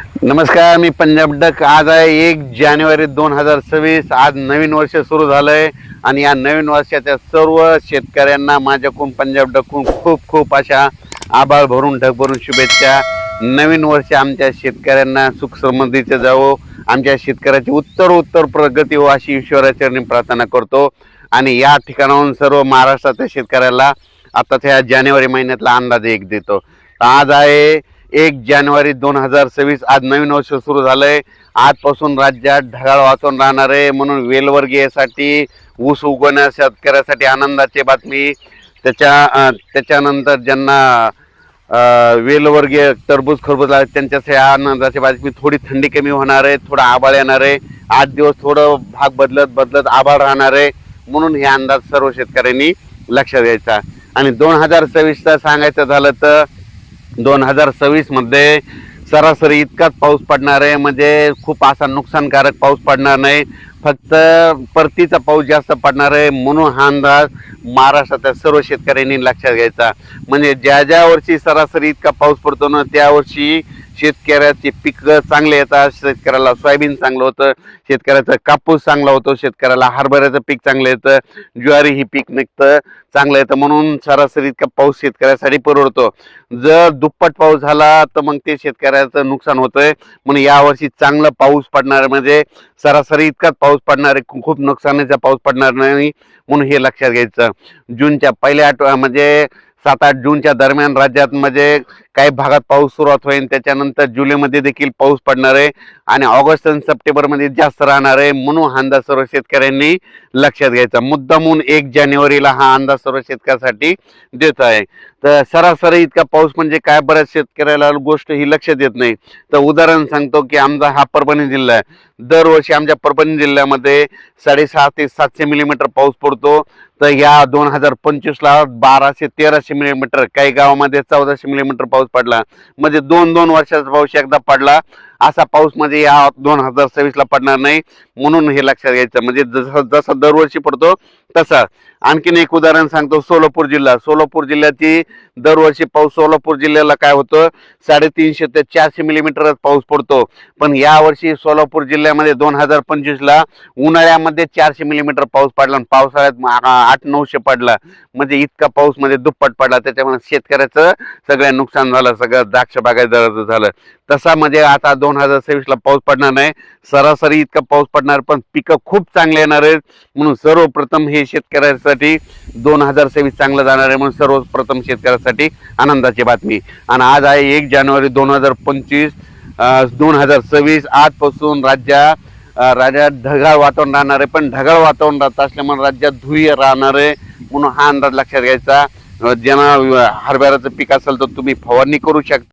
नमस्कार, मी पंजाब डक। आज आहे 1 जानेवारी 2026। आज नवीन वर्ष सुरू झालंय आणि या नवीन वर्षाच्या सर्व शेतकऱ्यांना माझ्याकडून पंजाब डकून खूप खूप अशा आभाळ भरून ढग भरून शुभेच्छा। नवीन वर्ष आमच्या शेतकऱ्यांना सुख समृद्धीचं जावो, आमच्या शेतकऱ्याची उत्तर प्रगती हो अशी ईश्वराचरणी प्रार्थना करतो। आणि या ठिकाणाहून सर्व महाराष्ट्राच्या शेतकऱ्याला आताच्या जानेवारी महिन्यातला अंदाज एक देतो। आज आहे 1 जानेवारी 2026। आज नवीन वर्ष सुरू झालंय। आजपासून राज्यात ढगाळ वातावरण राहणार आहे, म्हणून वेलवर्गीयसाठी ऊस उगवण्या शेतकऱ्यासाठी आनंदाची बातमी। त्याच्यानंतर ज्यांना वेलवर्गीय टरबूज खरबूज आहे त्यांच्यासाठी आनंदाची बातमी। थोडी थंडी कमी होणार आहे, थोडा आभाळ येणार आहे। 8 दिवस थोडं भाग बदलत आभाळ राहणार आहे, म्हणून हे अंदाज सर्व शेतकऱ्यांनी लक्षात घ्यायचा। आणि 2026चा सांगायचं झालं तर 2026 मध्ये सरासरी इतकाच पाऊस पडणार आहे, म्हणजे खूप असा नुकसानकारक पाऊस पडणार नाही, फक्त परतीचा पाऊस जास्त पडणार आहे। म्हणून हा अंदाज महाराष्ट्राच्या सर्व शेतकऱ्यांनी लक्षात घ्यायचा। म्हणजे ज्या वर्षी सरासरी इतका पाऊस पडतो ना, त्या वर्षी शेतकऱ्याचे पीक चांगले येतात। शेतकऱ्याला सोयाबीन चांगलं होतं, शेतकऱ्याचा कापूस चांगला होतो, शेतकऱ्याला हरभऱ्याचं पीक चांगलं येतं, ज्वारी ही पीक निघतं चांगलं येतं। म्हणून सरासरी इतका पाऊस शेतकऱ्यासाठी परवडतो। जर दुप्पट पाऊस झाला तर मग ते शेतकऱ्याचं नुकसान होतंय। म्हणून यावर्षी चांगला पाऊस पडणार, म्हणजे सरासरी इतकाच पाऊस पडणार आहे, खूप नुकसानीचा पाऊस पडणार नाही, म्हणून हे लक्षात घ्यायचं। जूनच्या पहिल्या म्हणजे 7-8 जूनच्या दरम्यान राज्यात म्हणजे काही भागात पाऊस सुरुवात होईल। त्याच्यानंतर जुलैमध्ये देखील पाऊस पडणार आहे आणि ऑगस्ट आणि सप्टेंबरमध्ये जास्त राहणार आहे। म्हणून हा अंदाज सर्व शेतकऱ्यांनी लक्षात घ्यायचा। मुद्दामून 1 जानेवारीला हा अंदाज सर्व शेतकऱ्यासाठी देत आहे। तर सरासरी इतका पाऊस म्हणजे काय, बऱ्याच शेतकऱ्याला गोष्ट ही लक्षात येत नाही। तर उदाहरण सांगतो की आमचा हा परभणी जिल्हा आहे। दरवर्षी आमच्या परभणी जिल्ह्यामध्ये 650 ते 700 मिलीमीटर पाऊस पडतो। तर या 2025ला 1200-1300 मिलीमीटर, काही गावामध्ये 1400 मिलीमीटर पाऊस पडला। म्हणजे 2-2 वर्षाचा पाऊस एकदा पडला, असा पाऊस म्हणजे या 2026ला पडणार नाही, म्हणून हे लक्षात घ्यायचं। म्हणजे जसा दरवर्षी पडतो तसा। आणखीन एक उदाहरण सांगतो, सोलापूर जिल्ह्याची दरवर्षी पाऊस, सोलापूर जिल्ह्याला काय होतं 350 ते 400 मिलीमीटर पाऊस पडतो। पण यावर्षी सोलापूर जिल्ह्यामध्ये 2025ला उन्हाळ्यामध्ये 400 मिलीमीटर पाऊस पडला आणि पावसाळ्यात 800-900 पडला। म्हणजे इतका पाऊस म्हणजे दुप्पट पडला। त्याच्यामुळे शेतकऱ्याचं सगळं नुकसान झालं, सगळं द्राक्ष बागायतदाराचं झालं। तसा म्हणजे आता 2026ला पाऊस पडणार नाही, सरासरी इतका पाऊस पडणार, पण पिकं खूप चांगले येणार आहेत। म्हणून सर्वप्रथम हे शेतकऱ्यासाठी 2026 चांगलं जाणार आहे, म्हणून सर्वप्रथम शेतकऱ्यासाठी आनंदाची बातमी। आणि आज आहे 1 जानेवारी 2026। आजपासून राज्यात ढगाळ वातावरण राहणार आहे, पण ढगाळ वातावरण राहत असल्यामुळे राज्यात धुळी राहणार आहे, म्हणून हा अंदाज लक्षात घ्यायचा। ज्यांना हरभऱ्याचं पीक असेल तर तुम्ही फवारणी करू शकता।